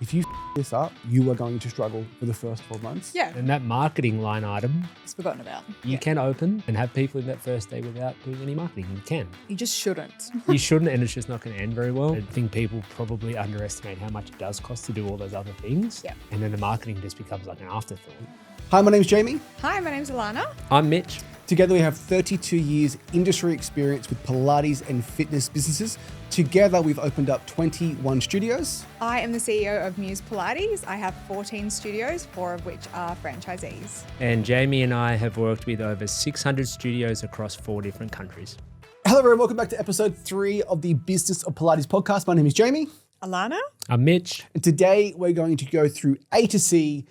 if you this up, you are going to struggle for the first 12 months. Yeah. And that marketing line item, It's forgotten about. you can open and have people in that first day without doing any marketing. You can. You just shouldn't. You shouldn't, and it's just not going to end very well. I think people probably underestimate how much it does cost to do all those other things. Yeah. And then the marketing just becomes like an afterthought. Hi, my name's Jayme. Hi, my name's Allana. I'm Mitch. Together we have 32 years industry experience with Pilates and fitness businesses. Together we've opened up 21 studios. I am the CEO of Muse Pilates. I have 14 studios, 4 of which are franchisees. And Jayme and I have worked with over 600 studios across 4 different countries. Hello everyone, welcome back to episode 3 of the Business of Pilates podcast. My name is Jayme. Allana? I'm Mitch. And today we're going to go through A to C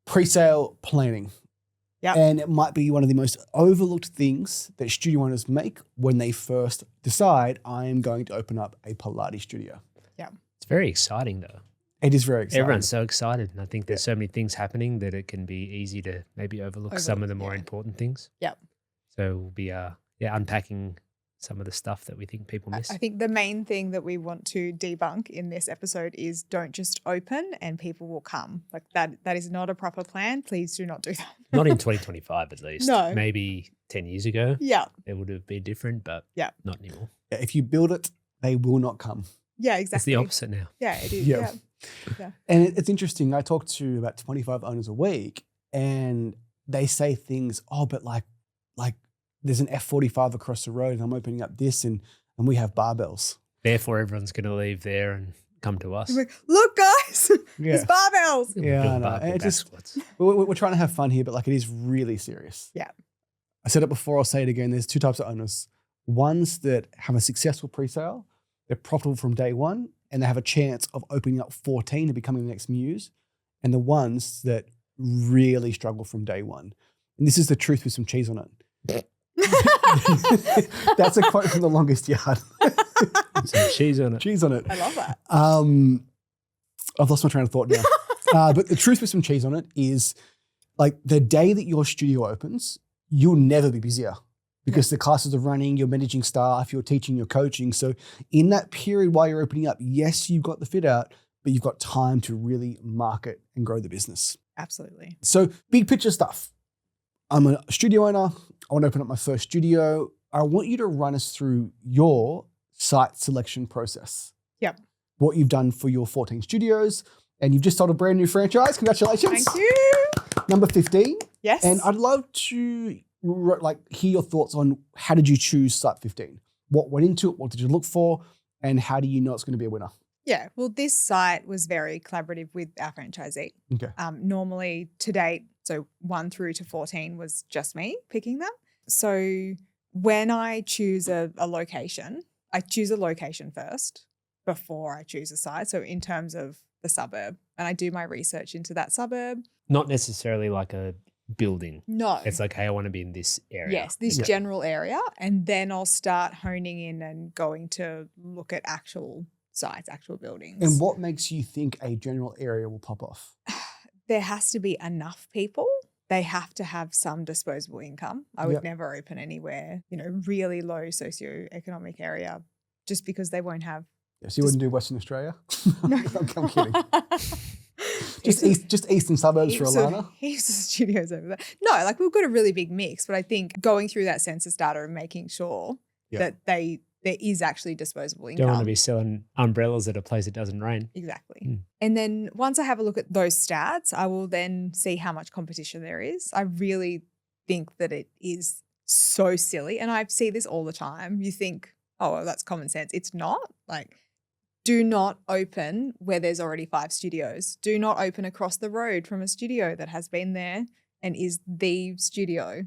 pre-sale planning. Yep. And it might be one of the most overlooked things that studio owners make when they first decide, I am going to open up a Pilates studio. Yeah. It's very exciting though. It is very exciting. Everyone's so excited. And I think there's so many things happening that it can be easy to maybe overlook some of the more important things. Yep. So we'll be unpacking some of the stuff that we think people miss. I think the main thing that we want to debunk in this episode is don't just open and people will come. Like that is not a proper plan. Please do not do that. Not in 2025 at least. No. Maybe 10 years ago. Yeah. It would have been different, but Yeah. not anymore. If you build it, they will not come. Yeah, It's exactly. the opposite now. Yeah, it is. Yeah. Yeah. And it's interesting. I talk to about 25 owners a week and they say things, but like there's an F45 across the road and I'm opening up this and we have barbells. Therefore, everyone's going to leave there and come to us. Like, look, guys, Yeah. it's barbells. Yeah, I know. And it just, we're trying to have fun here, but like it is really serious. Yeah. I said it before, I'll say it again. There's 2 types of owners. Ones that have a successful pre-sale, they're profitable from day one, and they have a chance of opening up 14 and becoming the next Muse. And the ones that really struggle from day one. And this is the truth with some cheese on it. That's a quote from The Longest Yard. Some cheese on it. Cheese on it. I love that. I've lost my train of thought now. But the truth with some cheese on it is like the day that your studio opens, you'll never be busier because the classes are running, you're managing staff, you're teaching, you're coaching. So in that period while you're opening up, yes, you've got the fit out, but you've got time to really market and grow the business. Absolutely. So big picture stuff. I'm a studio owner. I want to open up my first studio. I want you to run us through your site selection process. Yep. What you've done for your 14 studios, and you've just sold a brand new franchise. Congratulations. Thank you. Number 15. Yes. And I'd love to hear your thoughts on how did you choose site 15? What went into it? What did you look for? And how do you know it's going to be a winner? Yeah, well, this site was very collaborative with our franchisee. Okay. Normally to date, so 1 through to 14 was just me picking them. So when I choose a location, I choose a location first before I choose a site. So in terms of the suburb, and I do my research into that suburb. Not necessarily like a building. No. It's like, hey, I want to be in this area. Yes, this general area. And then I'll start honing in and going to look at actual sites, actual buildings. And what makes you think a general area will pop off? There has to be enough people. They have to have some disposable income. I would never open anywhere, really low socioeconomic area just because they won't have. Yes, you wouldn't do Western Australia? No. I'm kidding. Just eastern suburbs for Allana? Heaps of studios over there. No, we've got a really big mix, but I think going through that census data and making sure that there is actually disposable income. Don't want to be selling umbrellas at a place that doesn't rain. Exactly. And then once I have a look at those stats, I will then see how much competition there is. I really think that it is so silly. And I see this all the time. You think, oh, well, that's common sense. It's not. Do not open where there's already 5 studios. Do not open across the road from a studio that has been there and is the studio.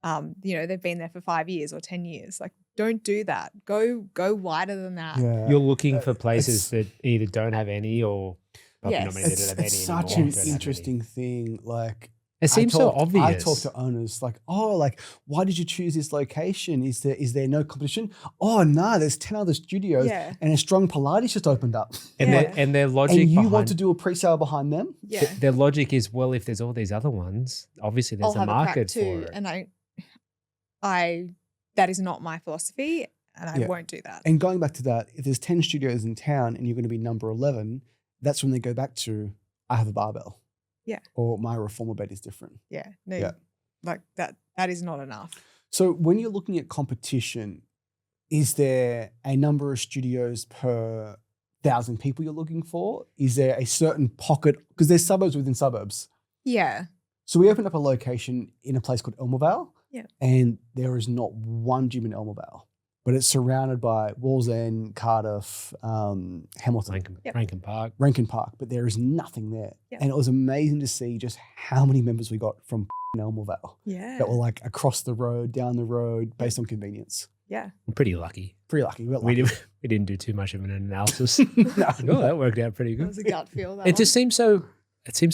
They've been there for 5 years or 10 years. Don't do that. Go wider than that. Yeah. You're looking for places that either don't have any or probably not many that don't have any It's anymore. such an interesting thing. It seems so obvious. I talk to owners why did you choose this location? Is there no competition? Oh, no, there's 10 other studios and a strong Pilates just opened up. And their logic and you behind, want to do a pre-sale behind them? Yeah. Their logic is, well, if there's all these other ones, obviously there's I'll a have market crack for too. it. And I that is not my philosophy and I won't do that. And going back to that, if there's 10 studios in town and you're going to be number 11, that's when they go back to, I have a barbell. Yeah. Or my reformer bed is different. Yeah. No, Yeah. like that is not enough. So when you're looking at competition, is there a number of studios per 1,000 people you're looking for? Is there a certain pocket? Because there's suburbs within suburbs. Yeah. So we opened up a location in a place called Elmervale. Yeah. And there is not one gym in Elmervale, but it's surrounded by Wallsend, Cardiff, Hamilton. Rankin Park. But there is nothing there. Yep. And it was amazing to see just how many members we got from Elmervale Yeah. that were like across the road, down the road, based on convenience. Yeah. I'm pretty lucky. Pretty lucky. We didn't do too much of an analysis. No. Oh, that worked out pretty That good. was a gut feel. That It one. just seems so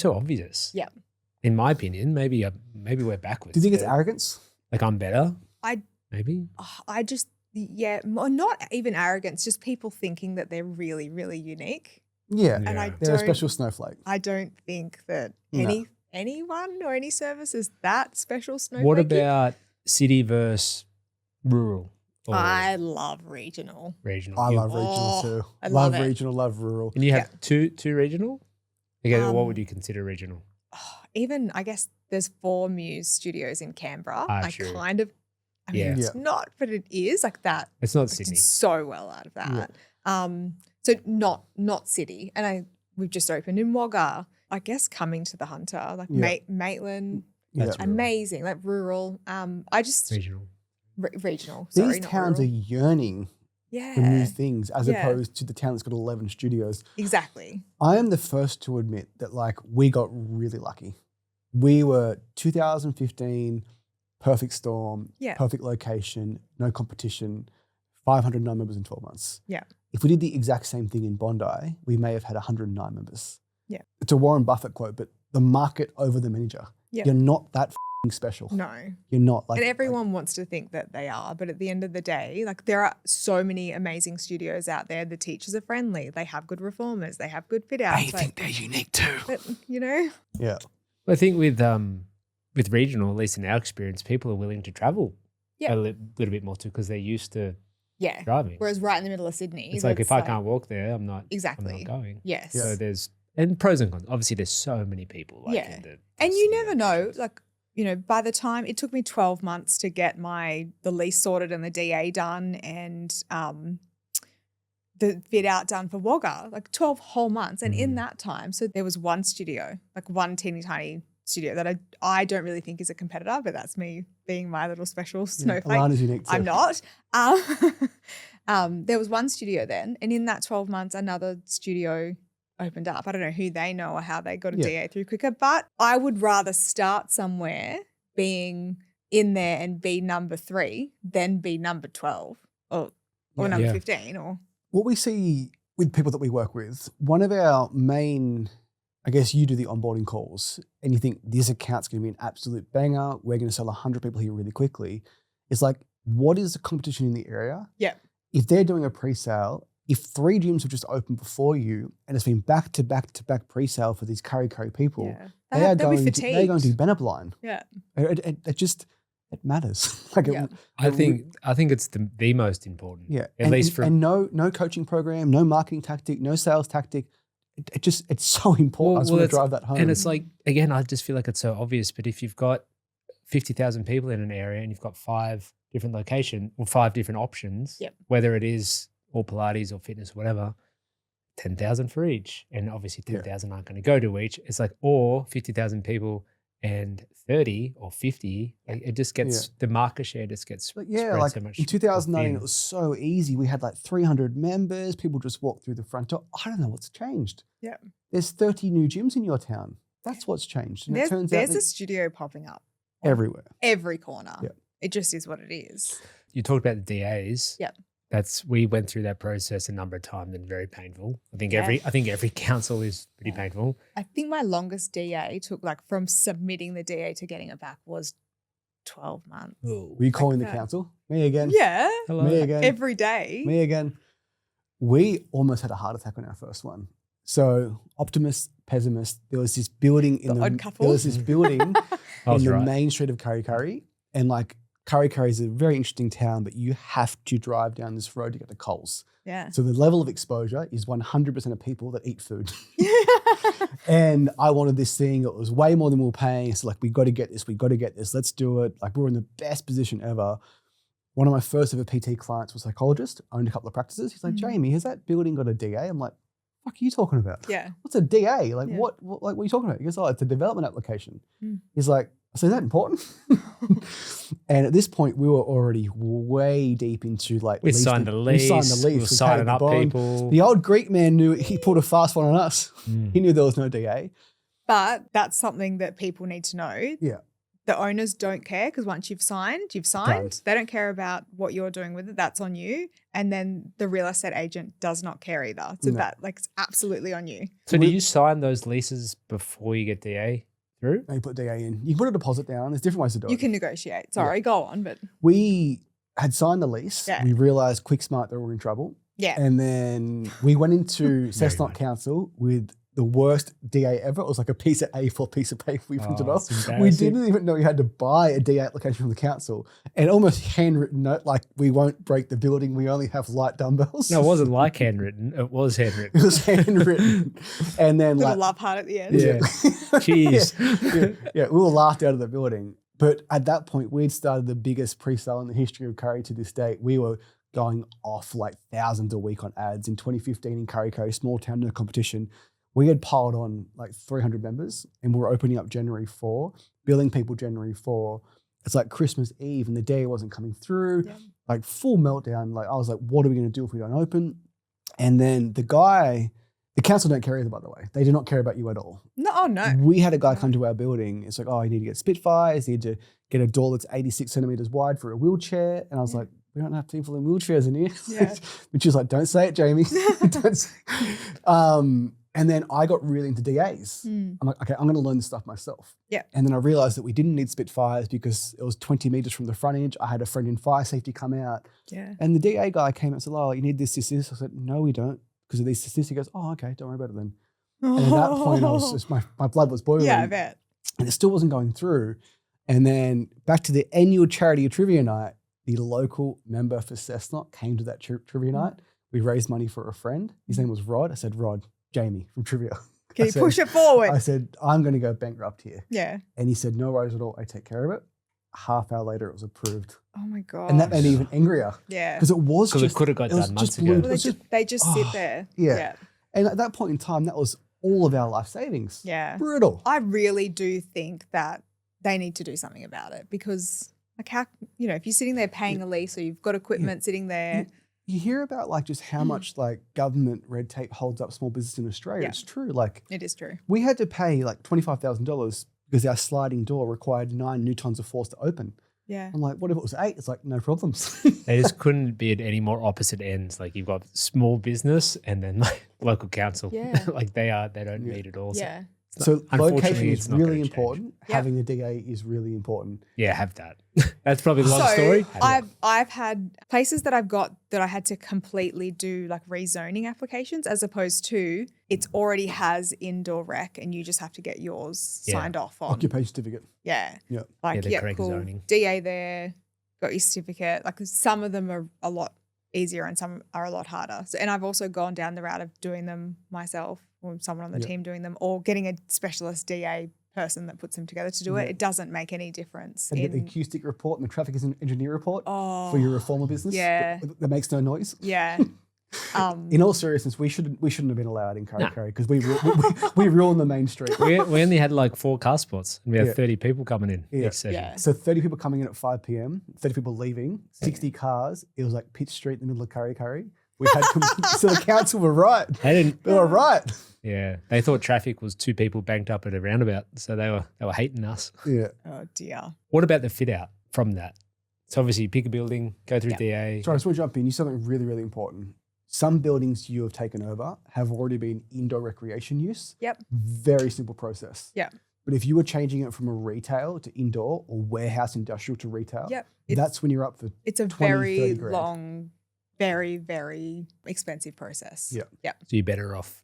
obvious. Yeah. In my opinion, maybe we're backwards. Do you think it's but, arrogance? like I'm better? I just, not even arrogance, just people thinking that they're really, really unique. Yeah. And I Yeah. They're a don't, special snowflake. I don't think that No. anyone or any service is that special snowflake. What about city versus rural or I love regional. regional? I You- love regional Oh, too. I love it. Regional, love rural. And you have two regional? Okay, what Um, would you consider regional? Even, I guess there's 4 Muse studios in Canberra. Ah, I true. kind of, I mean, Yeah. it's not, but it is like that. It's not I Sydney. did so well out of that. So not city. And we've just opened in Wagga. I guess coming to the Hunter, like Yeah. Maitland, That's Yeah. rural. amazing, like rural. I just Regional. regional. Sorry, These not towns are rural. yearning Yeah, for new things as Yeah. opposed to the town that's got 11 studios. exactly. I am the first to admit that like we got really lucky. We were 2015, perfect storm, Yeah. perfect location, no competition, 509 members in 12 months. Yeah. If we did the exact same thing in Bondi, we may have had 109 members. Yeah. It's a Warren Buffett quote, but the market over the manager. Yeah. You're not that f***ing special. No, You're not like and everyone wants to think that they are, but at the end of the day, like there are so many amazing studios out there. The teachers are friendly. They have good reformers. They have good fit outs. they're unique too. But you know, Yeah. I think with regional, at least in our experience, people are willing to travel Yeah. a little bit more too because they're used to yeah. driving. Whereas right in the middle of Sydney, It's like that's if I can't walk there, I'm not exactly. going. Yes. So there's and pros and cons. Obviously, there's so many people. Like Yeah. in the And you city never know, locations. like, you know, by the time it took me 12 months to get the lease sorted and the DA done and the fit out done for Wagga, like 12 whole months. And in Mhm. that time, so there was one studio, like one teeny tiny studio that I don't really think is a competitor, but that's me being my little special snowflake. Allana's unique too. I'm not. There was one studio then, and in that 12 months, another studio opened up. I don't know who they know or how they got a Yeah. DA through quicker, but I would rather start somewhere being in there and be number 3 than be number 12 or Yeah. number Yeah. 15 or What we see with people that we work with, one of our main, I guess you do the onboarding calls and you think this account's going to be an absolute banger. We're going to sell 100 people here really quickly. It's like, what is the competition in the area? Yeah. If they're doing a pre-sale, if 3 gyms have just opened before you and it's been back to back to back pre-sale for these curry people, yeah. they are They'll be going to, they're going to fatigued. be Bennett blind. Yeah. It matters. Like Yeah. I think it's the most important. Yeah. At least and no coaching program, no marketing tactic, no sales tactic. It's so important. I just want to it's- drive that home. And it's like, again, I just feel like it's so obvious. But if you've got 50,000 people in an area and you've got 5 different locations or 5 different options, Yep. whether it is all Pilates or fitness or whatever, 10,000 for each. And obviously 10,000 aren't going to go to each. It's like, or 50,000 people and 30 or 50, like it just gets, the market share just gets But spread like so much. in 2019, thin. it was so easy. We had like 300 members. People just walked through the front door. I don't know what's changed. Yeah. There's 30 new gyms in your town. That's what's changed. And it turns out There's that a studio popping up everywhere. every corner. Yeah. It just is what it is. You talked about the DAs. Yep. We went through that process a number of times and very painful. I think Yeah. every council is pretty painful. I think my longest DA took like from submitting the DA to getting it back was 12 months. Oh. Were you calling the that. council? Me again? Yeah. Hello. Me again? Every day. Me again. We almost had a heart attack on our first one. So optimist, pessimist. There was this building in The odd couple. There was this building I in was the right. main street of Curry, and like Kurri Kurri is a very interesting town, but you have to drive down this road to get to Coles. Yeah. So the level of exposure is 100% of people that eat food. And I wanted this thing. It was way more than we were paying. So like, we got to get this. We got to get this. Let's do it. Like, we were in the best position ever. One of my first ever PT clients was a psychologist, owned a couple of practices. He's like, Jayme, has that building got a DA? I'm like, what are you talking about? Yeah. What's a DA? Like, what are you talking about? He goes, oh, it's a development application. He's like, so is that important? And at this point, we were already way deep into like We signed the lease. We were signing up people. The old Greek man knew he pulled a fast one on us. He knew there was no DA. But that's something that people need to know. Yeah. The owners don't care because once you've signed. Done. They don't care about what you're doing with it. That's on you. And then the real estate agent does not care either. So it's absolutely on you. So do you sign those leases before you get DA through? You put DA in. You can put a deposit down. There's different ways to do it. You can negotiate. Sorry, go on. But we had signed the lease. Yeah. We realised quick smart that we were in trouble. yeah. And then we went into Cessnock much. Council with the worst DA ever. It was like a piece of A4 piece of paper we printed off. it's We embarrassing. didn't even know you had to buy a DA application from the council, and almost handwritten note like, we won't break the building. We only have light dumbbells. No, it wasn't like handwritten. It was handwritten. It was handwritten. And then Little like, love heart at the end. Yeah. Cheers. yeah, we were laughed out of the building. But at that point, we'd started the biggest pre-sale in the history of Kurri to this date. We were going off like thousands a week on ads. In 2015 in Kurri, small town, no competition, we had piled on like 300 members, and we were opening up January 4, billing people January 4. It's like Christmas Eve and the day wasn't coming through, like full meltdown. Like, I was like, what are we going to do if we don't open? And then the council don't care either, by the way. They do not care about you at all. No, oh no. We had a guy come to our building. It's like, oh, you need to get Spitfires, you need to get a door that's 86 centimeters wide for a wheelchair. And I was like, we don't have people in wheelchairs in here. Yeah. Which is like, don't say it, Jayme. Don't say. And then I got really into DAs. I'm like, okay, I'm going to learn this stuff myself. Yeah. And then I realized that we didn't need Spitfires because it was 20 meters from the frontage. I had a friend in fire safety come out. Yeah. And the DA guy came and said, oh, you need this. I said, no, we don't. Because of these statistics. He goes, oh, okay, don't worry about it then. And at that point, I was just, my blood was boiling. Yeah, I bet. And it still wasn't going through. And then back to the annual charity trivia night, the local member for Cessnock came to that trivia night. We raised money for a friend. His name was Rod. I said, Rod, Jayme from trivia. Can you push it forward? I said, I'm going to go bankrupt here. Yeah. And he said, no worries at all. I take care of it. Half hour later, it was approved. Oh my God. And that made me even angrier. Yeah. Because it was Because just, it could have got it was done just months ago. blue- Well, they just sit there. yeah. And at that point in time, that was all of our life savings. Yeah. Brutal. I really do think that they need to do something about it because, like, how, if you're sitting there paying a lease or you've got equipment sitting there. You hear about like just how much like government red tape holds up small business in Australia. Yeah. It's true. Like, It is true. we had to pay like $25,000 because our sliding door required 9 newtons of force to open. Yeah. I'm like, what if it was 8? It's like, no problems. They just couldn't be at any more opposite ends. Like, you've got small business and then like local council. Yeah. like they don't meet it all. Yeah. So Unfortunately, location is it's not really gonna change. important. Yep. Having a DA is really important. Yeah, have that. That's probably a long So story. I've had places that I've got that I had to completely do like rezoning applications as opposed to it's already has indoor rec and you just have to get yours signed off on. Occupation certificate. Yeah. Yep. Like, the yeah, correct cool. zoning. DA there, got your certificate. Like some of them are a lot easier and some are a lot harder. So, and I've also gone down the route of doing them myself or someone on the team doing them or getting a specialist DA person that puts them together to do it. It doesn't make any difference. And get the acoustic report and the traffic engineer report Oh, for your reformer business. yeah. That makes no noise. yeah. In all seriousness, we shouldn't have been allowed in Kurri because we ruined the main street. we only had like 4 car spots and we had Yeah. 30 people coming in Yeah. each session. Yeah. So 30 people coming in at 5 p.m., 30 people leaving, 60 cars. It was like Pitt Street in the middle of Kurri. We had so the council were right. They were right. Yeah, they thought traffic was 2 people banked up at a roundabout, so they were hating us. Yeah. Oh dear. What about the fit out from that? So obviously you pick a building, go through DA. Sorry, I just want to jump in. You said something really, really important. Some buildings you have taken over have already been indoor recreation use. Yep. Very simple process. Yeah. But if you were changing it from a retail to indoor or warehouse industrial to retail, Yep. that's when you're up for It's a 20, very 30 grand. long, very, very expensive process. Yeah. Yeah. So you're better off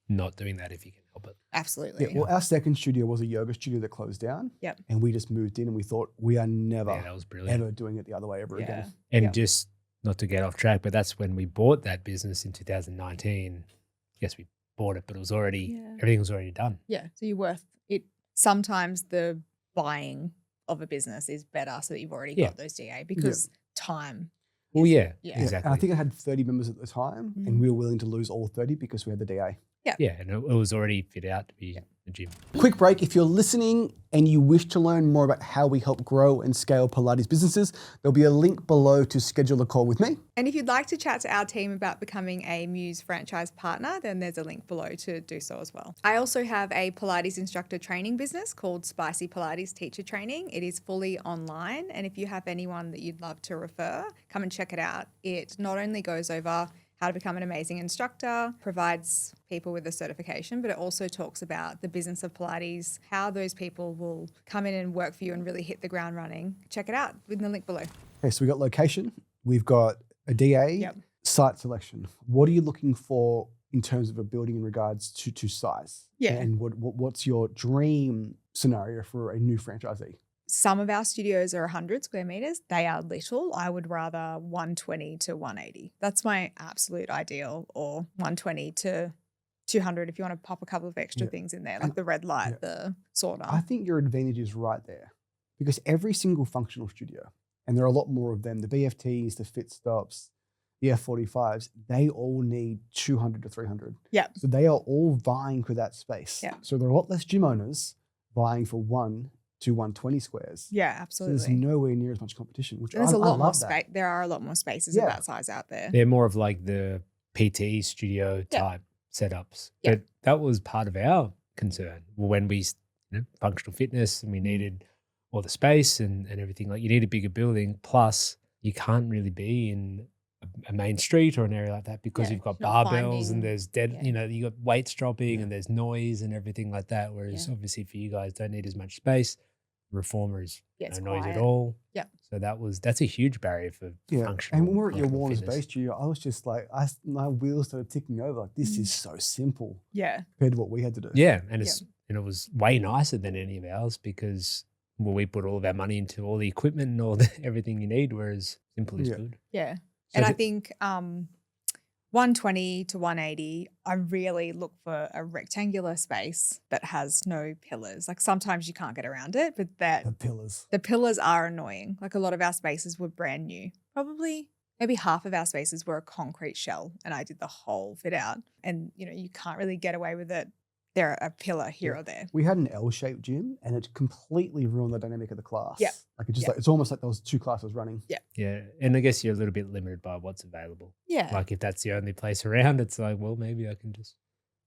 not doing that if you can help it. Absolutely. Yeah, well, our second studio was a yoga studio that closed down. Yep. And we just moved in and we thought we are never, Yeah, that was brilliant. ever doing it the other way ever again. And Yep. just not to get off track, but that's when we bought that business in 2019. Yes, we bought it, but it was already, everything was already done. Yeah. So you're worth it. Sometimes the buying of a business is better so that you've already got those DA because time. Well, Yeah. exactly. And I think I had 30 members at the time and we were willing to lose all 30 because we had the DA. Yeah, and it was already fit out to be a gym. Quick break. If you're listening and you wish to learn more about how we help grow and scale Pilates businesses, there'll be a link below to schedule a call with me. And if you'd like to chat to our team about becoming a Muse franchise partner, then there's a link below to do so as well. I also have a Pilates instructor training business called Spicy Pilates Teacher Training. It is fully online. And if you have anyone that you'd love to refer, come and check it out. It not only goes over how to become an amazing instructor, provides people with a certification, but it also talks about the business of Pilates, how those people will come in and work for you and really hit the ground running. Check it out with the link below. Okay, so we've got location, we've got a DA, site selection. What are you looking for in terms of a building in regards to size? Yeah. And what's your dream scenario for a new franchisee? Some of our studios are 100 square meters. They are little. I would rather 120 to 180. That's my absolute ideal, or 120 to 200 if you want to pop a couple of extra things in there, like the red light, the sauna. I think your advantage is right there because every single functional studio, and there are a lot more of them, the BFTs, the Fit Stops, the F45s, they all need 200 to 300. Yeah. So they are all vying for that space. Yeah. So there are a lot less gym owners vying for 1 to 120 squares. Yeah, So absolutely. there's nowhere near as much competition, which There's I a lot more love space. There are a lot more spaces Yeah. of that size out there. They're more of like the PT studio type setups. Yeah. But that was part of our concern when we, functional fitness, and we needed all the space and everything. Like, you need a bigger building. Plus, you can't really be in a main street or an area like that because you've got you're not barbells and finding- there's you got weights dropping and there's noise and everything like that. Whereas Yeah. obviously for you guys, don't need as much space. Reformer is It's no noise quiet. at all. Yeah. So that's a huge barrier for functional. And when we were at your functional Warner's fitness. Bay studio, I was just like, my wheels started ticking over. Like, this is so simple Yeah. compared to what we had to do. Yeah, and it was way nicer than any of ours because we put all of our money into all the equipment and all everything you need, whereas simple is good. Yeah. So And I think 120 to 180, I really look for a rectangular space that has no pillars. Like, sometimes you can't get around it, but The pillars. the pillars are annoying. Like, a lot of our spaces were brand new. Probably maybe half of our spaces were a concrete shell and I did the whole fit out. And, you can't really get away with it. They're a pillar here or there. We had an L-shaped gym and it completely ruined the dynamic of the class. Yeah. Like, it's almost like there was 2 classes running. Yeah, and I guess you're a little bit limited by what's available. Yeah. Like, if that's the only place around, it's like, well, maybe I can just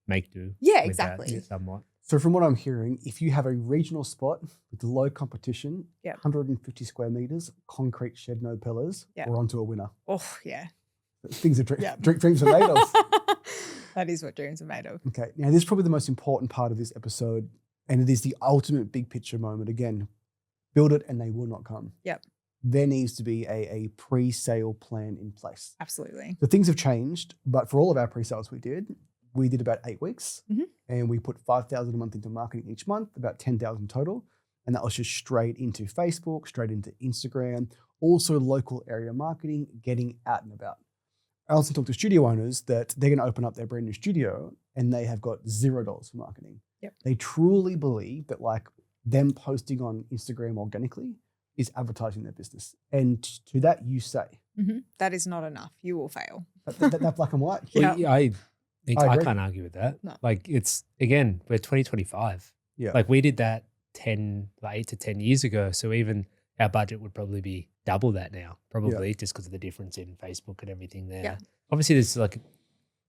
make do. Yeah, with that exactly. somewhat. So from what I'm hearing, if you have a regional spot with low competition, 150 square meters, concrete shed, no pillars, we're onto a winner. Oh, yeah. Things are dreams are made of. That is what dreams are made of. Okay, now this is probably the most important part of this episode, and it is the ultimate big picture moment. Again, build it and they will not come. Yep. There needs to be a pre-sale plan in place. Absolutely. So things have changed, but for all of our pre-sales we did about 8 weeks, and we put $5,000 a month into marketing each month, about $10,000 total, and that was just straight into Facebook, straight into Instagram, also local area marketing, getting out and about. I also talked to studio owners that they're going to open up their brand new studio and they have got $0 for marketing. Yep. They truly believe that, like, them posting on Instagram organically is advertising their business. And to that you say. That is not enough. You will fail. That black and white. Yeah. Well, I agree. can't argue with that. No. Like, it's, again, we're 2025. Yeah. Like, we did that 8 to 10 years ago. So even our budget would probably be double that now, probably just because of the difference in Facebook and everything there. Yeah. Obviously, there's like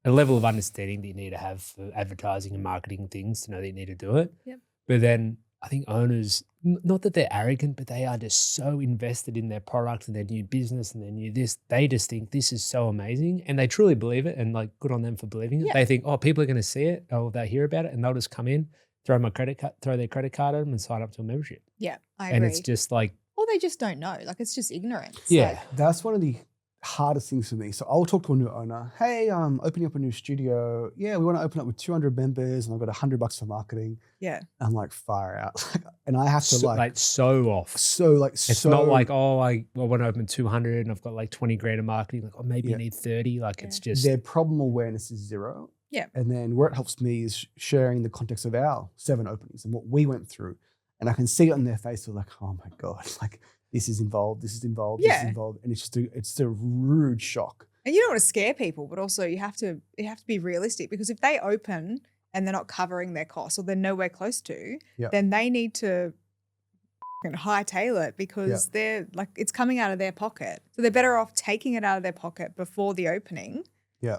a level of understanding that you need to have for advertising and marketing things to know that you need to do it. Yep. But then I think owners, not that they're arrogant, but they are just so invested in their product and their new business and their new this. They just think this is so amazing and they truly believe it, and, like, good on them for believing it. Yeah. They think, oh, people are going to see it, or they'll hear about it, and they'll just come in, throw their credit card at them and sign up to a membership. Yeah, I agree. And it's just like, or they just don't know. Like, it's just ignorance. yeah. Like, That's one of the hardest things for me. So I'll talk to a new owner. Hey, I'm opening up a new studio. Yeah, we want to open up with 200 members and I've got $100 for marketing. Yeah. I'm like, fire out. And I have to so off. It's not like, I want to open 200 and I've got like 20 grand of marketing. Like, maybe you need 30. Like it's just. Their problem awareness is zero. Yeah. And then where it helps me is sharing the context of our 7 openings and what we went through. And I can see it on their face. They're like, oh my God, like this is involved, this is involved, this is involved. And it's a rude shock. And you don't want to scare people, but also you have to be realistic, because if they open and they're not covering their costs or they're nowhere close to, then they need to hightail it, because they're like, it's coming out of their pocket. So they're better off taking it out of their pocket before the opening. Yeah.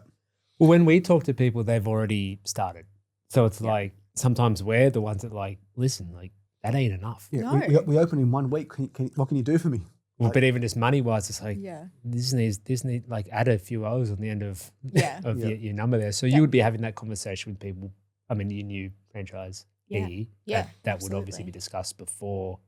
Well, when we talk to people, they've already started. So it's like, sometimes we're the ones that like, listen, like that ain't enough. Yeah. No. We open in 1 week. What can you do for me? Well, but even just money wise, it's like, this needs like add a few O's on the end of, your number there. So you would be having that conversation with people. I mean, your new franchise. That would obviously be discussed before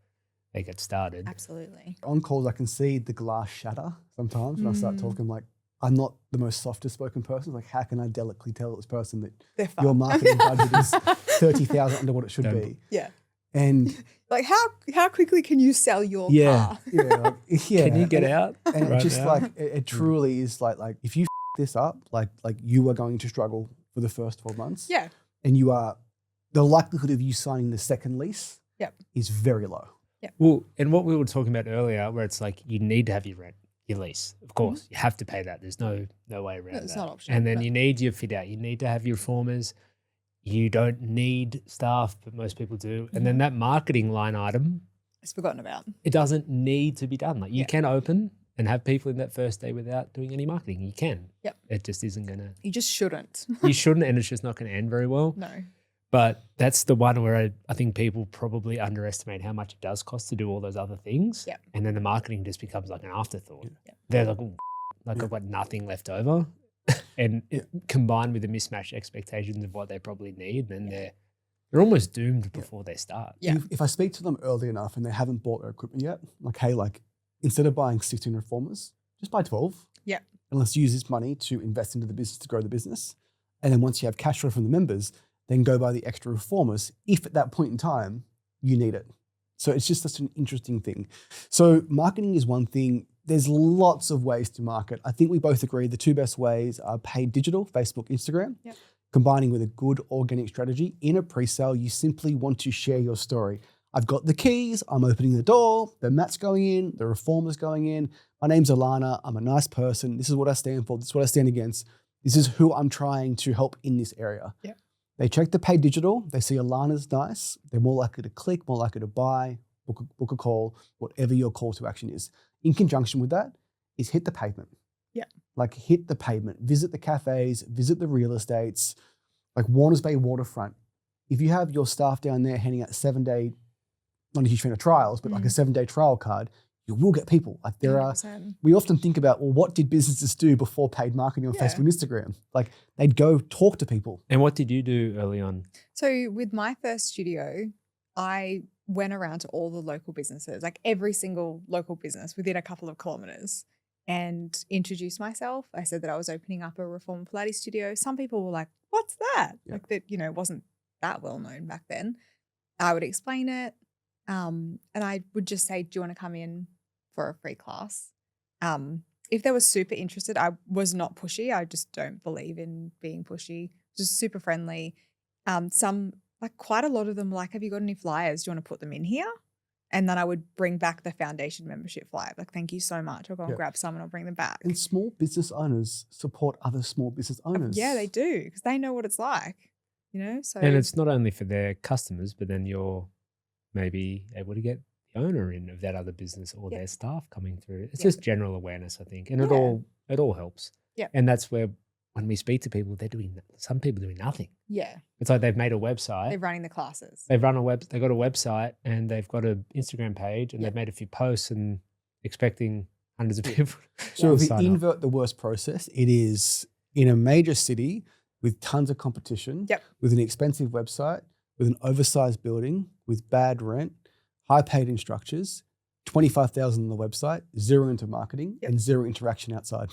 they get started. Absolutely. On calls, I can see the glass shatter sometimes when I start talking. Like, I'm not the most softest spoken person. Like, how can I delicately tell this person that your marketing budget is 30,000 under what it should be? Yeah. And like, how quickly can you sell your car? Can you get out? And right just now? Like it truly is like if you this up, like you are going to struggle for the first 12 months. Yeah. And the likelihood of you signing the second lease is very low. Yeah. Well, and what we were talking about earlier, where it's like you need to have your rent, your lease. Of course, you have to pay that. There's no way around that. It's not optional. And then you need your fit out. You need to have your reformers. You don't need staff, but most people do. And then that marketing line item, it's forgotten about. It doesn't need to be done. Like you can open and have people in that first day without doing any marketing. You can. Yep. It just isn't going to. You just shouldn't. You shouldn't, and it's just not going to end very well. No. But that's the one where I think people probably underestimate how much it does cost to do all those other things. Yep. And then the marketing just becomes like an afterthought. Yep. They're like, I've got nothing left over. And combined with the mismatched expectations of what they probably need, then they're almost doomed before they start. Yeah. If I speak to them early enough and they haven't bought their equipment yet, like, hey, like instead of buying 16 reformers, just buy 12. Yeah. And let's use this money to invest into the business to grow the business. And then once you have cash flow from the members, then go buy the extra reformers if at that point in time you need it. So it's just such an interesting thing. So marketing is one thing. There's lots of ways to market. I think we both agree the 2 best ways are paid digital, Facebook, Instagram, combining with a good organic strategy. In a pre-sale, you simply want to share your story. I've got the keys, I'm opening the door, the mat's going in, the reformer's going in. My name's Allana, I'm a nice person. This is what I stand for, this is what I stand against. This is who I'm trying to help in this area. Yeah. They check the paid digital, they see Allana's nice, they're more likely to click, more likely to buy, book a call, whatever your call to action is. In conjunction with that is hit the pavement. Yeah. Like hit the pavement, visit the cafes, visit the real estates, like Warners Bay waterfront. If you have your staff down there handing out 7-day, not a huge fan of trials, but like a 7-day trial card, you will get people. Like there 100%. We often think about, well, what did businesses do before paid marketing on Facebook and Instagram? Like they'd go talk to people. And what did you do early on? So with my first studio, I went around to all the local businesses, like every single local business within a couple of kilometers, and introduced myself. I said that I was opening up a reform Pilates studio. Some people were like, what's that? Like that, wasn't that well known back then. I would explain it. And I would just say, do you want to come in for a free class? If they were super interested, I was not pushy. I just don't believe in being pushy. Just super friendly. Quite a lot of them were like, have you got any flyers? Do you want to put them in here? And then I would bring back the foundation membership flyer. Like, thank you so much. I'll go and grab some and I'll bring them back. And small business owners support other small business owners. Yeah, they do, because they know what it's like, So and it's not only for their customers, but then you're maybe able to get the owner in of that other business or their staff coming through. It's just general awareness, I think, and it all helps. Yeah, and that's where when we speak to people, some people doing nothing. Yeah, it's like they've made a website. They're running the classes. They've got a website and they've got an Instagram page and they've made a few posts and expecting hundreds of people. So if you invert the worst process, it is in a major city with tons of competition, with an expensive website, with an oversized building, with bad rent, high paid instructors. 25,000 on the website, 0 into marketing, Yep. and 0 interaction outside.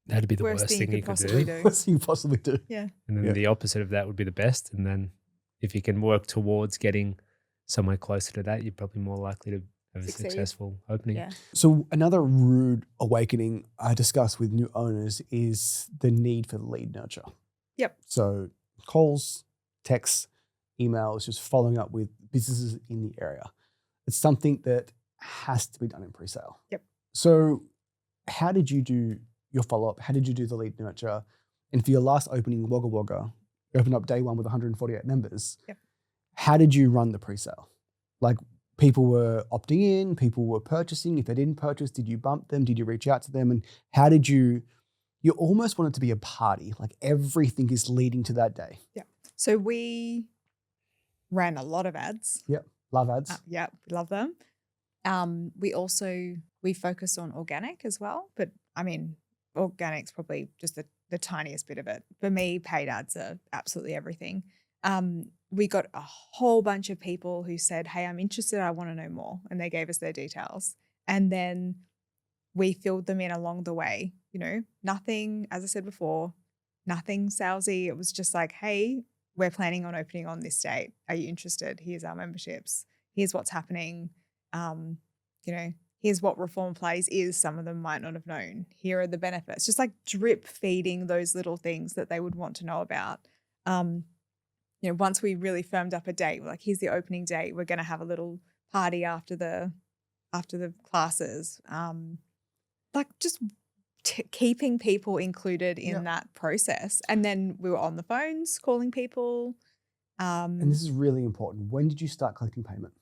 That'd be the worst thing you could possibly do. do. Worst thing you possibly do. Yeah. And then Yeah. the opposite of that would be the best. And then if you can work towards getting somewhere closer to that, you're probably more likely to have a Succeed. successful opening. Yeah. So another rude awakening I discuss with new owners is the need for lead nurture. Yep. So calls, texts, emails, just following up with businesses in the area. It's something that has to be done in pre-sale. Yep. So how did you do your follow-up? How did you do the lead nurture? And for your last opening, Wagga Wagga, you opened up day one with 148 members. Yep. How did you run the pre-sale? Like, people were opting in, people were purchasing. If they didn't purchase, did you bump them? Did you reach out to them? And how did you almost want it to be a party, like everything is leading to that day. So we ran a lot of ads. Love ads. Yeah, we love them. We focused on organic as well, but I mean, organic's probably just the tiniest bit of it. For me, paid ads are absolutely everything. We got a whole bunch of people who said, hey, I'm interested, I want to know more. And they gave us their details. And then we filled them in along the way, nothing, as I said before, nothing salesy. It was just like, hey, we're planning on opening on this date. Are you interested? Here's our memberships. Here's what's happening. Here's what Reform Pilates is. Some of them might not have known. Here are the benefits. Just like drip feeding those little things that they would want to know about. Once we really firmed up a date, we're like, here's the opening date. We're going to have a little party after the classes. Just keeping people included in that process. And then we were on the phones calling people. And this is really important. When did you start collecting payment?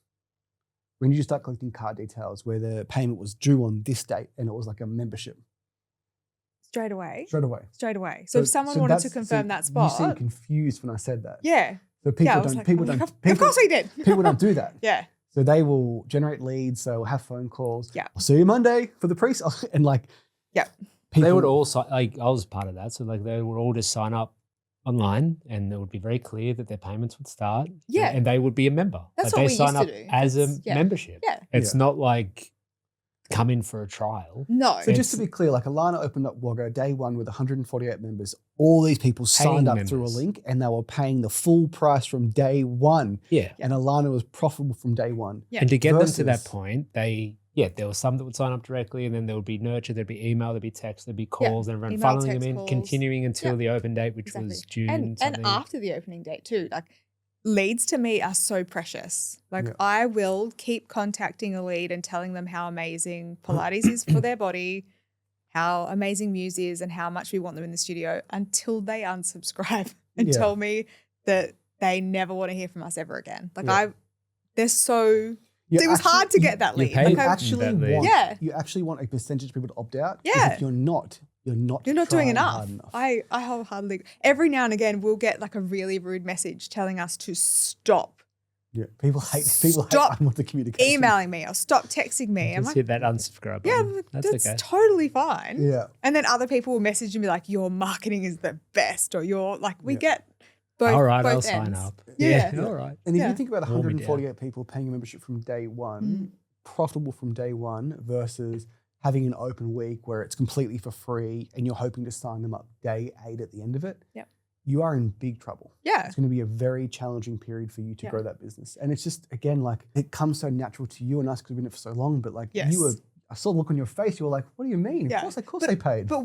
When did you start collecting card details where the payment was due on this date and it was like a membership? Straight away. Straight away. So if someone wanted to confirm that spot. You seemed confused when I said that. Yeah. So people I don't, was like, people oh my don't, God, of course we did. people don't do that. Yeah. So they will generate leads. They'll have phone calls. Yeah. I'll see you Monday for the pre-sale. And like, yeah. They would all I was part of that. So like they would all just sign up online and it would be very clear that their payments would start. Yeah. And they would be a member. That's like what they we sign used up to do. as a Yeah. membership. Yeah. It's not like come in for a trial. No. So just to be clear, like Allana opened up Wagga day one with 148 members. All these people signed up through a link and they were paying the full price from day one. Yeah. And Allana was profitable from day one. Yeah. And to get them to that Versus- point, there were some that would sign up directly and then there would be nurture, there'd be email, there'd be text, there'd be calls, and everyone Email, funneling them text, in, calls. continuing until Yeah. the open date, which Exactly. was June. And something. after the opening date too, like leads to me are so precious. Like Yeah. I will keep contacting a lead and telling them how amazing Pilates is for their body, how amazing Muse is, and how much we want them in the studio until they unsubscribe and Yeah. tell me that they never want to hear from us ever again. Like Yeah. they're so. You It was hard to get that you lead. paid You Like, actually that lead. want, Yeah. you actually want a percentage of people to opt out. 'Cause Yeah. If you're not You're not doing trying enough. hard enough. I wholeheartedly. Every now and again, we'll get like a really rude message telling us to stop Yeah. People hate Stop unwanted communication. emailing me or stop texting me. I'm Just like, hit that unsubscribe yeah, button. that's That's okay. totally fine. Yeah. And then other people will message and be like, your marketing is the best, or you're like, we Yeah. get both. All right, both I'll sign ends. up. Yeah. All right. And if Yeah. you think about Warm me down. 148 people paying a membership from day one, Mm. profitable from day one versus having an open week where it's completely for free and you're hoping to sign them up day 8 at the end of it, Yep. you are in big trouble. Yeah. It's going to be a very challenging period for you to Yeah. grow that business. And it's just, again, like it comes so natural to you and us because we've been in it for so long, but like Yes. I saw the look on your face, you were like, what do you mean? Yeah. Of course they paid. But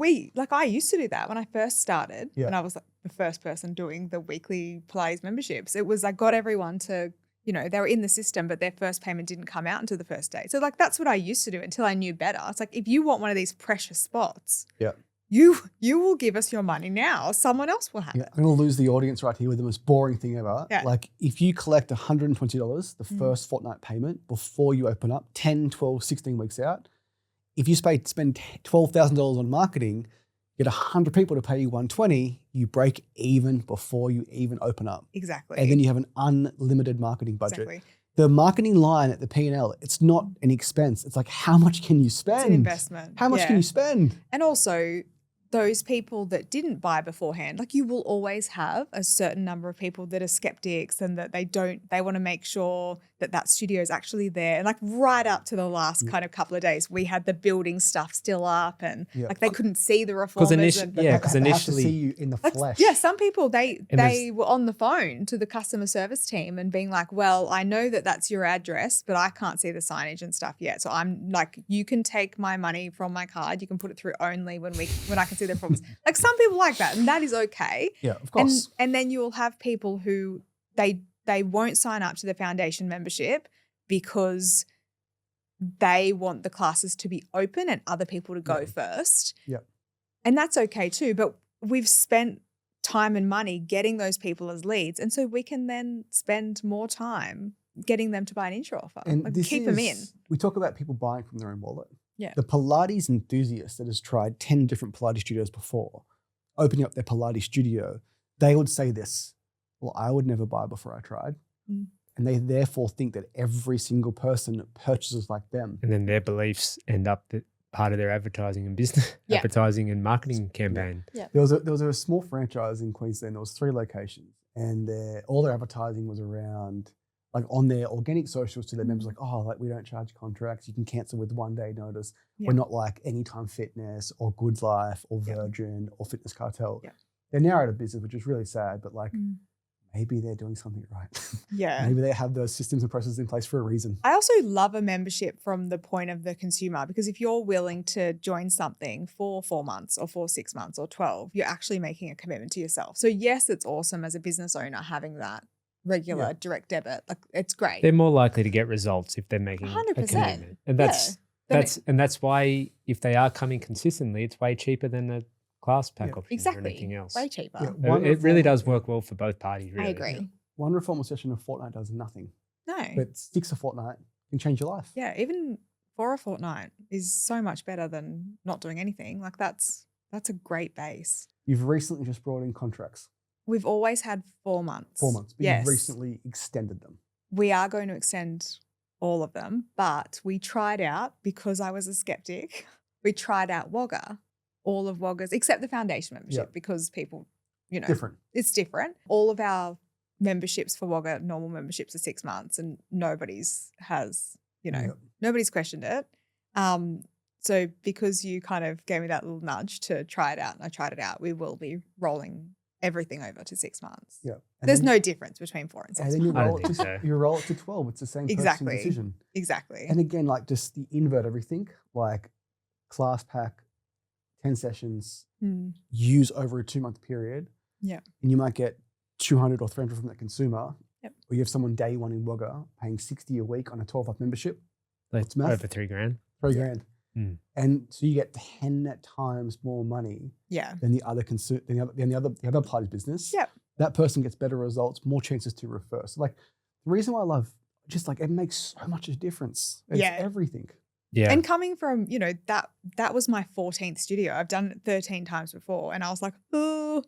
I used to do that when I first started, Yeah. when I was like the first person doing the weekly Pilates memberships. It was I got everyone to, they were in the system, but their first payment didn't come out until the first day. So like that's what I used to do until I knew better. It's like if you want one of these precious spots, Yeah. you will give us your money now. Someone else will have Yeah, it. I'm going to lose the audience right here with the most boring thing ever. Yeah. Like if you collect $120, the first fortnight payment before you open up, 10, 12, 16 weeks out, if you spend $12,000 on marketing, get 100 people to pay you $120, you break even before you even open up. Exactly. And then you have an unlimited marketing budget. Exactly. The marketing line at the P&L, it's not an expense. It's like, how much can you spend? It's an investment. How much Yeah. can you spend? And also, those people that didn't buy beforehand, like you will always have a certain number of people that are skeptics and that they want to make sure that that studio is actually there. And like right up to the last kind of couple of days, we had the building stuff still up and like they couldn't see the reformers. Because They have to initially, see you in the like, flesh. yeah, some people, they were on the phone to the customer service team and being like, well, I know that that's your address, but I can't see the signage and stuff yet. So I'm like, you can take my money from my card. You can put it through only when I can see the problems. Like some people like that, and that is okay. Yeah, of course. And then you will have people who they won't sign up to the foundation membership because they want the classes to be open and other people to go first. Yeah. And that's okay too. But we've spent time and money getting those people as leads. And so we can then spend more time getting them to buy an intro offer. And like this keep them in. We talk about people buying from their own wallet. Yeah. The Pilates enthusiast that has tried 10 different Pilates studios before, opening up their Pilates studio, they would say this, well, I would never buy before I tried. Mm. And they therefore think that every single person purchases like them. and then their beliefs end up that part of their advertising and business, Yeah. advertising and marketing campaign. Yeah. There was a small franchise in Queensland. There was 3 locations, and all their advertising was around, like on their organic socials to their members, like, oh, like we don't charge contracts. You can cancel with 1 day notice. Yeah. We're not like Anytime Fitness or Good Life or Yeah. Virgin or Fitness Cartel. Yeah. They're now out of business, which is really sad, but like maybe they're doing something right. Yeah. Maybe they have those systems and processes in place for a reason. I also love a membership from the point of the consumer, because if you're willing to join something for 4 months or for 6 months or 12, you're actually making a commitment to yourself. So yes, it's awesome as a business owner having that regular direct debit. Like it's great. They're more likely to get results if they're making 100%. a commitment. And Yeah. that's why if they are coming consistently, it's way cheaper than a class pack option or Exactly. anything else. Way cheaper. Yeah. It really does work well for both parties, really. I agree. One reformer session a fortnight does nothing, No. but 6 a fortnight can change your life. Yeah, even for a fortnight is so much better than not doing anything. Like that's a great base. You've recently just brought in contracts. We've always had 4 months. 4 months, but Yes. you've recently extended them. We are going to extend all of them, but we tried out, because I was a skeptic, we tried out Wagga, all of Wagga's, except the foundation membership, because people, Different. it's different. All of our memberships for Wagga, normal memberships are 6 months, and nobody's questioned it. So because you kind of gave me that little nudge to try it out, and I tried it out, we will be rolling everything over to 6 months. Yeah. There's no difference between 4 and 6 And then months. I don't think so. you roll it to 12. It's the same purchasing Exactly. decision. Exactly. And again, like just the invert everything, like class pack, 10 sessions, use over a 2-month period. Yeah. And you might get 200 or 300 from that consumer. Yep. Or you have someone day one in Wagga paying 60 a week on a 12-month membership. Like What's math? over $3,000. $3,000. Mm. And so you get 10 times more money Yeah. than the other the other party's business. Yep. That person gets better results, more chances to refer. So like the reason why I love, just like it makes so much a difference. It's everything. Yeah. And coming from, that was my 14th studio. I've done it 13 times before. And I was like, oh,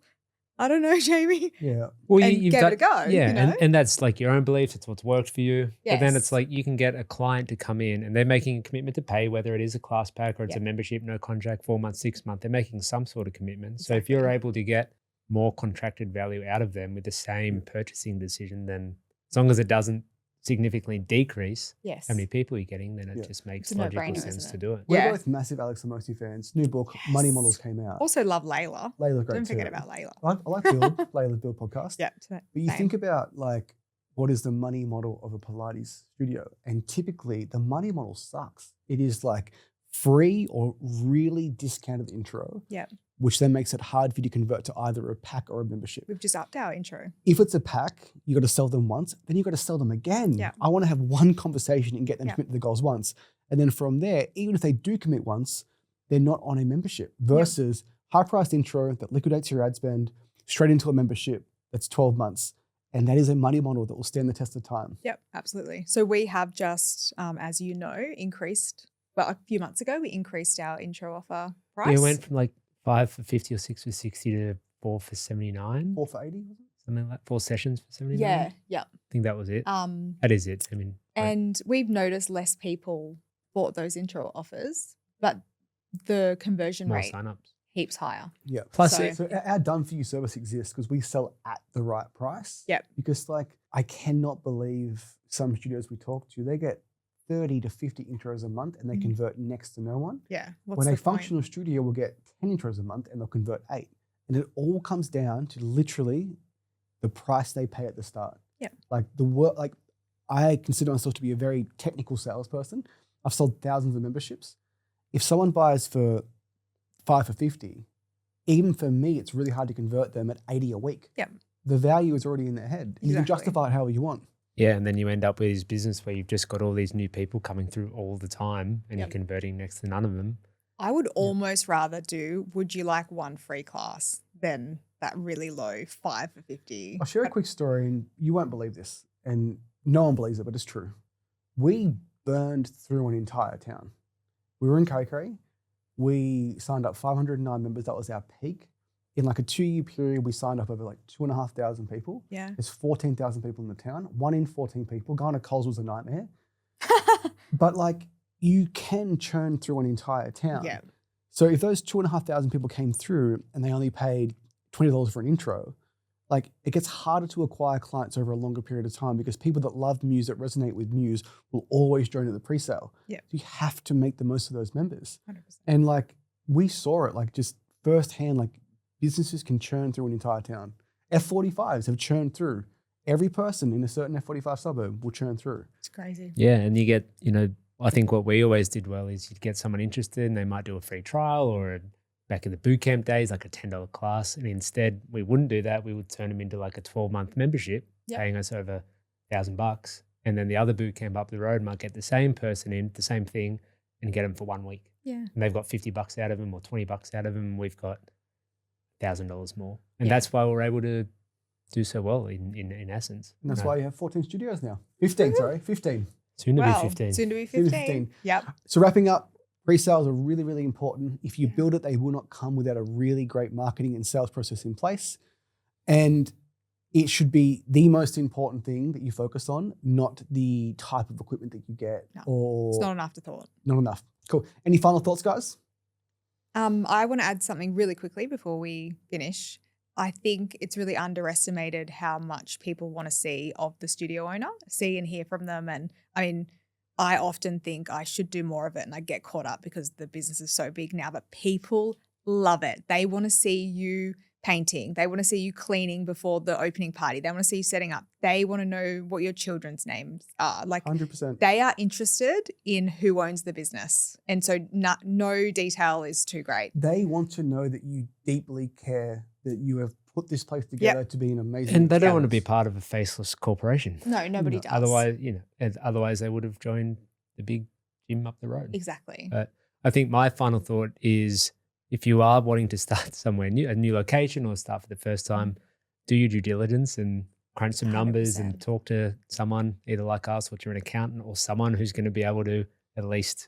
I don't know, Jayme. Yeah. Well, and gave it a go. Yeah, and that's like your own beliefs. It's what's worked for you. But then it's Yes. like you can get a client to come in and they're making a commitment to pay, whether it is a class pack or it's a membership, no contract, 4 months, 6 months. They're making some sort of commitment. So if you're able to get more contracted value out of them with the same purchasing decision, then as long as it doesn't significantly decrease Yes. how many people you're getting, then it just makes It's a logical no-brainer, sense isn't to it? do it. We're Yeah. both massive Alex Lamosi fans. New book, Money Models, came out. Also love Layla. Layla's great Don't forget too. about Layla. I like Build, Layla's Build podcast. Yeah. But you same. think about like what is the money model of a Pilates studio? And typically the money model sucks. It is like free or really discounted intro, Yeah. which then makes it hard for you to convert to either a pack or a membership. We've just upped our intro. If it's a pack, you got to sell them once, then you got to sell them again. Yeah. I want to have one conversation and get them Yeah. to commit to the goals once. And then from there, even if they do commit once, they're not on a membership versus high-priced intro that liquidates your ad spend straight into a membership that's 12 months. And that is a money model that will stand the test of time. Yep, absolutely. So we have just, as you know, increased, a few months ago, we increased our intro offer price. Yeah, it went from like 5 for 50 or 6 for 60 to 4 for 79. 4 for 80, was it? Something like 4 sessions for 79. Yeah. I think that was it. Um, That is it. I mean, and we've noticed less people bought those intro offers, but the conversion more rate signups. heaps higher. Yeah. Plus, So- Our done for you service exists because we sell at the right price. Yep. Because I cannot believe some studios we talk to, they get 30 to 50 intros a month and they convert next to no one. Yeah. What's When the a point? functional studio will get 10 intros a month and they'll convert 8. And it all comes down to literally the price they pay at the start. Yeah. I consider myself to be a very technical salesperson. I've sold thousands of memberships. If someone buys for 5 for 50, even for me, it's really hard to convert them at 80 a week. Yeah. The value is already in their head. And you can Exactly. justify it however you want. yeah, and then you end up with this business where you've just got all these new people coming through all the time and Yep. you're converting next to none of them. I would almost rather do, would you like one free class than that really low 5 for 50. I'll share a quick story and you won't believe this. And no one believes it, but it's true. We burned through an entire town. We were in Kokiri. We signed up 509 members. That was our peak. In a 2-year period, we signed up over 2,500 people. Yeah. There's 14,000 people in the town. 1 in 14 people. Going to Coles was a nightmare. But you can churn through an entire town. Yeah. So if those 2,500 people came through and they only paid $20 for an intro, it gets harder to acquire clients over a longer period of time because people that love Muse, that resonate with Muse, will always join at the pre-sale. Yeah. So you have to make the most of those members. 100%. And we saw it just firsthand, businesses can churn through an entire town. F45s have churned through. Every person in a certain F45 suburb will churn through. It's crazy. Yeah, and you get, I think what we always did well is you'd get someone interested and they might do a free trial or back in the boot camp days, a $10 class. And instead we wouldn't do that. We would turn them into a 12-month membership, Yep. paying us over $1,000. And then the other boot camp up the road might get the same person in, the same thing, and get them for 1 week. Yeah. And they've got $50 out of them or $20 out of them. We've got $1,000 more. And Yeah. that's why we're able to do so well in essence. And that's why you have 14 studios now. 15, sorry, 15. Soon to Wow. be 15. Soon to be Soon to be 15. 15. Yep. So wrapping up, pre-sales are really, really important. If you Yeah. build it, they will not come without a really great marketing and sales process in place. And it should be the most important thing that you focus on, not the type of equipment that you get No, or It's not an afterthought. not enough. Cool. Any final thoughts, guys? I want to add something really quickly before we finish. I think it's really underestimated how much people want to see of the studio owner, see and hear from them. And I often think I should do more of it and I get caught up because the business is so big now, but people love it. They want to see you painting. They want to see you cleaning before the opening party. They want to see you setting up. They want to know what your children's names are. 100%. They are interested in who owns the business. And so no detail is too great. They want to know that you deeply care, that you have put this place together to be an amazing And they don't want to be experience. part of a faceless corporation. No, nobody No. does. Otherwise they would have joined the big gym up the road. Exactly. I think my final thought is if you are wanting to start somewhere new, a new location or start for the first time, do your due diligence and crunch some numbers 100%. and talk to someone either like us or you're an accountant or someone who's going to be able to at least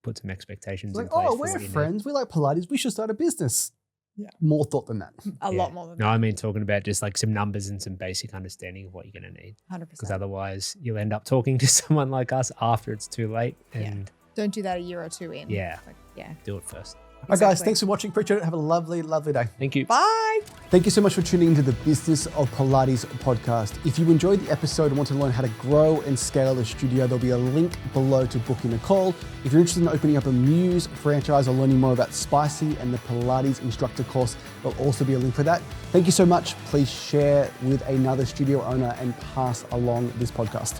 put some expectations in place. for we're what you need. friends. We like Pilates. We should start a business. Yeah. More thought than that. A Yeah. lot more than No, I mean talking about just some numbers and some basic understanding of what you're going to need. 100%. Because otherwise you'll end up talking to someone like us after it's too late Yeah. and Don't do that a year or two in. Yeah. Yeah. do it first. All right, guys, Exactly. thanks for watching. Appreciate it. Have a lovely, lovely day. Thank you. Bye. Thank you so much for tuning into the Business of Pilates podcast. If you enjoyed the episode and want to learn how to grow and scale the studio, there'll be a link below to book in a call. If you're interested in opening up a Muse franchise or learning more about Spicy and the Pilates instructor course, there'll also be a link for that. Thank you so much. Please share with another studio owner and pass along this podcast.